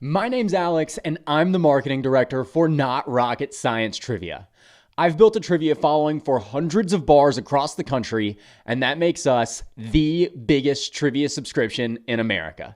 My name's Alex, and I'm the marketing director for Not Rocket Science Trivia. I've built a trivia following for hundreds of bars across the country, and that makes us the biggest trivia subscription in America.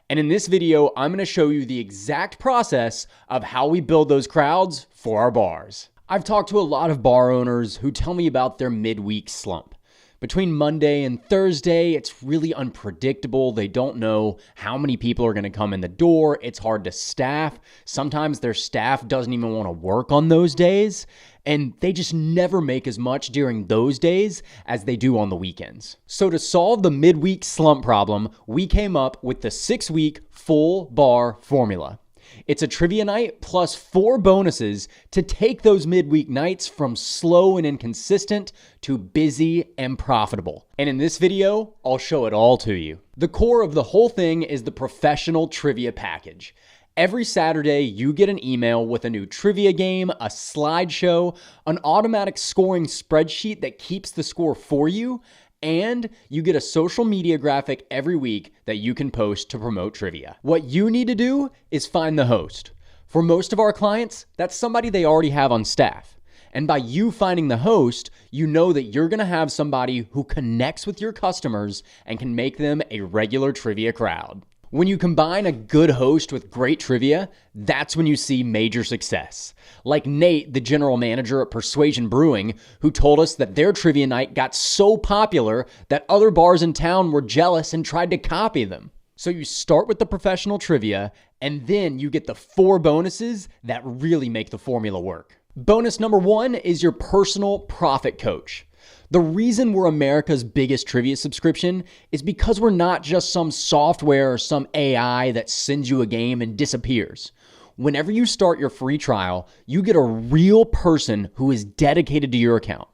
And in this video, I'm going to show you the exact process of how we build those crowds for our bars. I've talked to a lot of bar owners who tell me about their midweek slump. Between Monday and Thursday, it's really unpredictable. They don't know how many people are going to come in the door. It's hard to staff. Sometimes their staff doesn't even want to work on those days, and they just never make as much during those days as they do on the weekends. So to solve the midweek slump problem, we came up with the 6-week full bar formula. It's a trivia night plus 4 bonuses to take those midweek nights from slow and inconsistent to busy and profitable. And in this video, I'll show it all to you. The core of the whole thing is the professional trivia package. Every Saturday, you get an email with a new trivia game, a slideshow, an automatic scoring spreadsheet that keeps the score for you, and you get a social media graphic every week that you can post to promote trivia. What you need to do is find the host. For most of our clients, that's somebody they already have on staff. And by you finding the host, you know that you're gonna have somebody who connects with your customers and can make them a regular trivia crowd. When you combine a good host with great trivia, that's when you see major success. Like Nate, the general manager at Persuasion Brewing, who told us that their trivia night got so popular that other bars in town were jealous and tried to copy them. So you start with the professional trivia, and then you get the 4 bonuses that really make the formula work. Bonus number 1 is your personal profit coach. The reason we're America's biggest trivia subscription is because we're not just some software or some AI that sends you a game and disappears. Whenever you start your free trial, you get a real person who is dedicated to your account.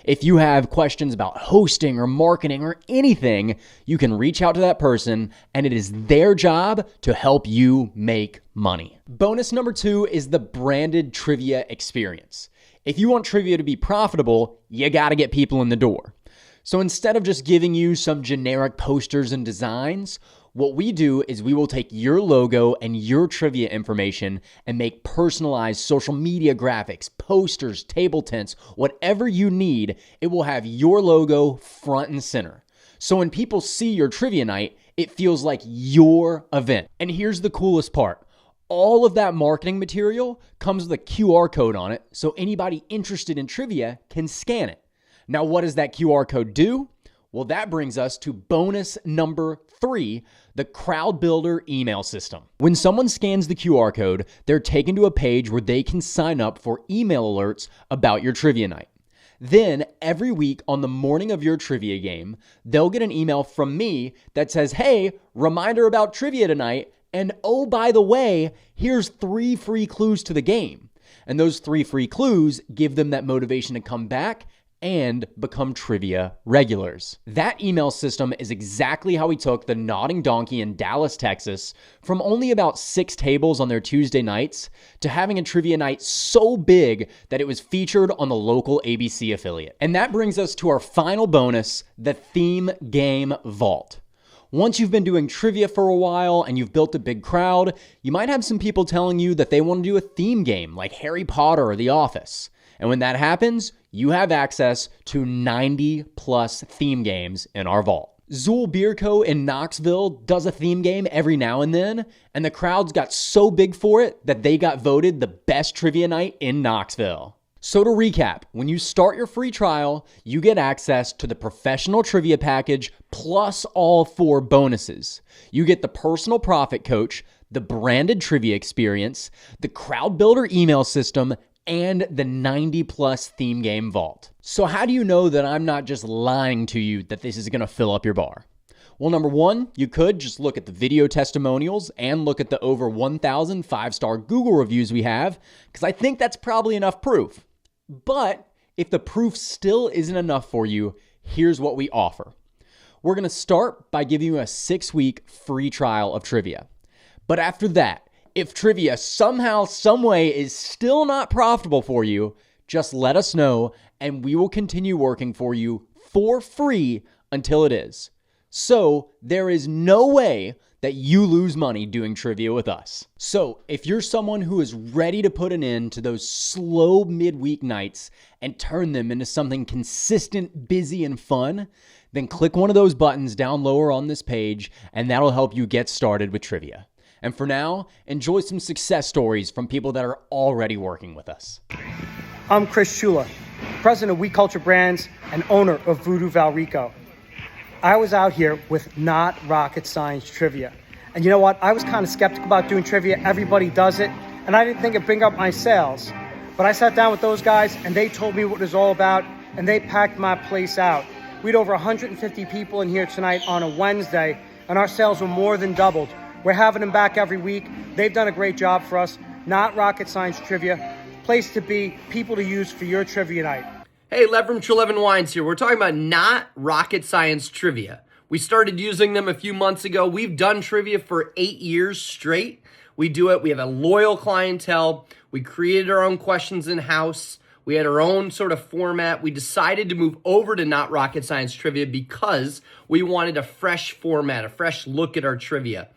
If you have questions about hosting or marketing or anything, you can reach out to that person, and it is their job to help you make money. Bonus number 2 is the branded trivia experience. If you want trivia to be profitable, you gotta get people in the door. So instead of just giving you some generic posters and designs, what we do is we will take your logo and your trivia information and make personalized social media graphics, posters, table tents, whatever you need. It will have your logo front and center. So when people see your trivia night, it feels like your event. And here's the coolest part. All of that marketing material comes with a QR code on it, so anybody interested in trivia can scan it. Now, what does that QR code do? Well, that brings us to bonus number 3, the Crowd Builder email system. When someone scans the QR code, they're taken to a page where they can sign up for email alerts about your trivia night. Then, every week on the morning of your trivia game, they'll get an email from me that says, hey, reminder about trivia tonight, and oh, by the way, here's 3 free clues to the game. And those 3 free clues give them that motivation to come back and become trivia regulars. That email system is exactly how we took the Nodding Donkey in Dallas, Texas, from only about 6 tables on their Tuesday nights to having a trivia night so big that it was featured on the local ABC affiliate. And that brings us to our final bonus, the Theme Game Vault. Once you've been doing trivia for a while and you've built a big crowd, you might have some people telling you that they want to do a theme game like Harry Potter or The Office. And when that happens, you have access to 90 plus theme games in our vault. Zool Beer Co. in Knoxville does a theme game every now and then, and the crowds got so big for it that they got voted the best trivia night in Knoxville. So to recap, when you start your free trial, you get access to the professional trivia package plus all 4 bonuses. You get the personal profit coach, the branded trivia experience, the Crowd Builder email system, and the 90 plus theme game vault. So how do you know that I'm not just lying to you that this is gonna fill up your bar? Well, number 1, you could just look at the video testimonials and look at the over 1,000 5-star Google reviews we have, because I think that's probably enough proof. But if the proof still isn't enough for you, here's what we offer. We're going to start by giving you a 6-week free trial of trivia. But after that, if trivia somehow, some way is still not profitable for you, just let us know and we will continue working for you for free until it is. So there is no way that you lose money doing trivia with us. So if you're someone who is ready to put an end to those slow midweek nights and turn them into something consistent, busy, and fun, then click one of those buttons down lower on this page, and that'll help you get started with trivia. And for now, enjoy some success stories from people that are already working with us. I'm Chris Shula, president of We Culture Brands and owner of Voodoo Valrico. I was out here with Not Rocket Science Trivia. And you know what? I was kind of skeptical about doing trivia. Everybody does it. And I didn't think it'd bring up my sales. But I sat down with those guys and they told me what it was all about. And they packed my place out. We had over 150 people in here tonight on a Wednesday. And our sales were more than doubled. We're having them back every week. They've done a great job for us. Not Rocket Science Trivia. Place to be, people to use for your trivia night. Hey, Lev from Treleven Wines here. We're talking about Not Rocket Science Trivia. We started using them a few months ago. We've done trivia for 8 years straight. We do it. We have a loyal clientele. We created our own questions in-house. We had our own sort of format. We decided to move over to Not Rocket Science Trivia because we wanted a fresh format, a fresh look at our trivia.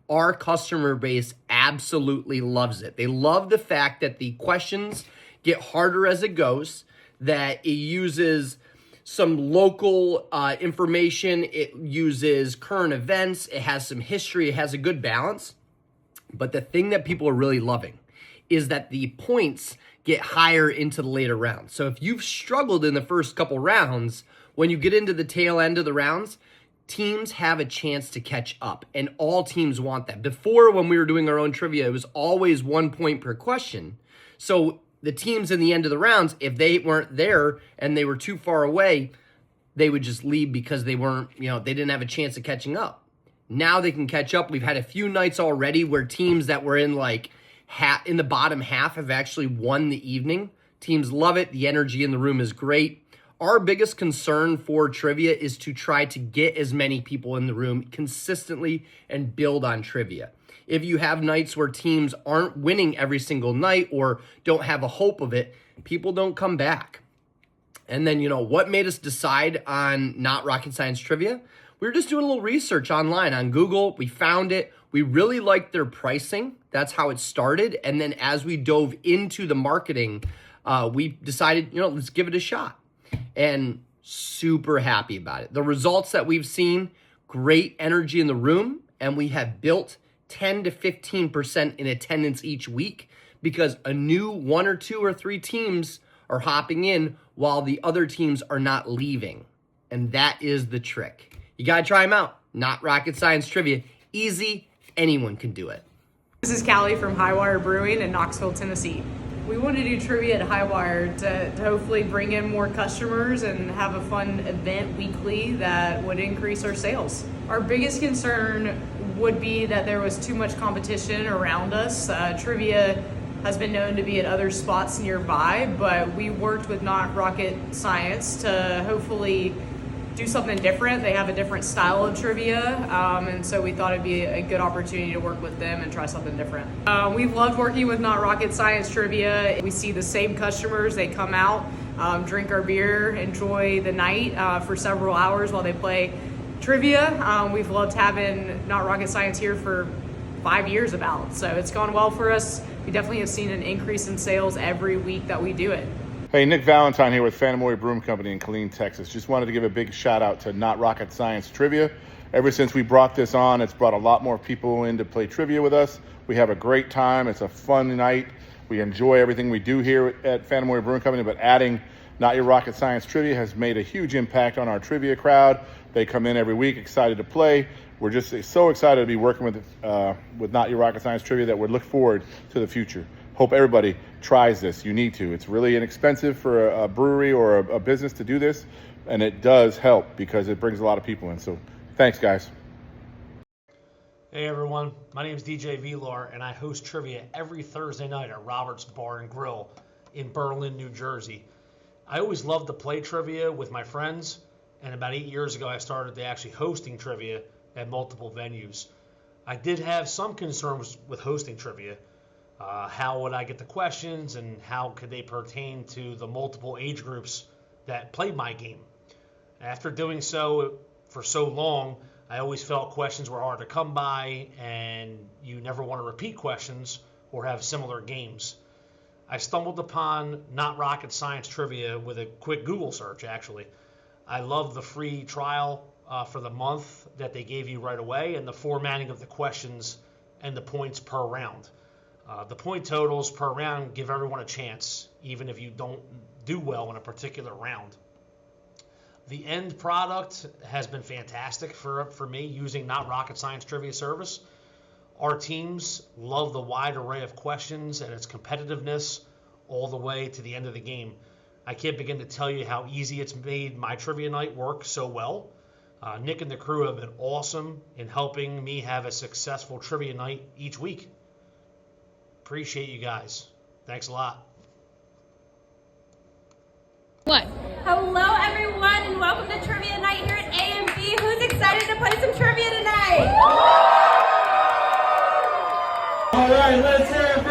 Our customer base absolutely loves it. They love the fact that the questions get harder as it goes, that it uses some local information, it uses current events, it has some history, it has a good balance. But the thing that people are really loving is that the points get higher into the later rounds. So if you've struggled in the first couple rounds, when you get into the tail end of the rounds, teams have a chance to catch up, and all teams want that. Before, when we were doing our own trivia, it was always 1 point per question. So the teams in the end of the rounds, if they weren't there and they were too far away, they would just leave because they weren't, they didn't have a chance of catching up. Now they can catch up. We've had a few nights already where teams that were in in the bottom half have actually won the evening. Teams love it. The energy in the room is great. Our biggest concern for trivia is to try to get as many people in the room consistently and build on trivia. If you have nights where teams aren't winning every single night or don't have a hope of it, people don't come back. And then, what made us decide on Not Rocket Science Trivia? We were just doing a little research online on Google. We found it. We really liked their pricing. That's how it started. And then as we dove into the marketing, we decided, let's give it a shot. And super happy about it. The results that we've seen, great energy in the room, and we have built 10 to 15% in attendance each week because a new 1 or 2 or 3 teams are hopping in while the other teams are not leaving. And that is the trick. You got to try them out. Not Rocket Science Trivia. Easy. Anyone can do it. This is Callie from Highwire Brewing in Knoxville, Tennessee. We want to do trivia at Highwire to hopefully bring in more customers and have a fun event weekly that would increase our sales. Our biggest concern would be that there was too much competition around us. Trivia has been known to be at other spots nearby, but we worked with Not Rocket Science to hopefully do something different. They have a different style of trivia, and so we thought it'd be a good opportunity to work with them and try something different. We've loved working with Not Rocket Science Trivia. We see the same customers. They come out, drink our beer, enjoy the night for several hours while they play trivia. We've loved having Not Rocket Science here for 5 years about, so it's gone well for us. We definitely have seen an increase in sales every week that we do it. Hey, Nick Valentine here with Phantom Warrior Broom Company in Killeen, Texas. Just wanted to give a big shout out to Not Rocket Science Trivia. Ever since we brought this on, it's brought a lot more people in to play trivia with us. We have a great time. It's a fun night. We enjoy everything we do here at Phantom Warrior Broom Company, but adding Not Your Rocket Science Trivia has made a huge impact on our trivia crowd. They come in every week excited to play. We're just so excited to be working with Not Your Rocket Science Trivia that we look forward to the future. Hope everybody tries this. You need to. It's really inexpensive for a brewery or a business to do this, and it does help because it brings a lot of people in. So thanks, guys. Hey everyone, my name is DJ Vilar, and I host trivia every Thursday night at Robert's Bar and Grill in Berlin, New Jersey. I always loved to play trivia with my friends, and about 8 years ago I started to actually hosting trivia at multiple venues. I did have some concerns with hosting trivia. How would I get the questions, and how could they pertain to the multiple age groups that played my game? After doing so for so long, I always felt questions were hard to come by, and you never want to repeat questions or have similar games. I stumbled upon Not Rocket Science Trivia with a quick Google search, actually. I love the free trial for the month that they gave you right away, and the formatting of the questions and the points per round. The point totals per round give everyone a chance, even if you don't do well in a particular round. The end product has been fantastic for me using Not Rocket Science Trivia service. Our teams love the wide array of questions and its competitiveness all the way to the end of the game. I can't begin to tell you how easy it's made my trivia night work so well. Nick and the crew have been awesome in helping me have a successful trivia night each week. Appreciate you guys. Thanks a lot. What? Hello everyone and welcome to Trivia Night here at A&B. Who's excited to play some trivia tonight? All right, let's hear it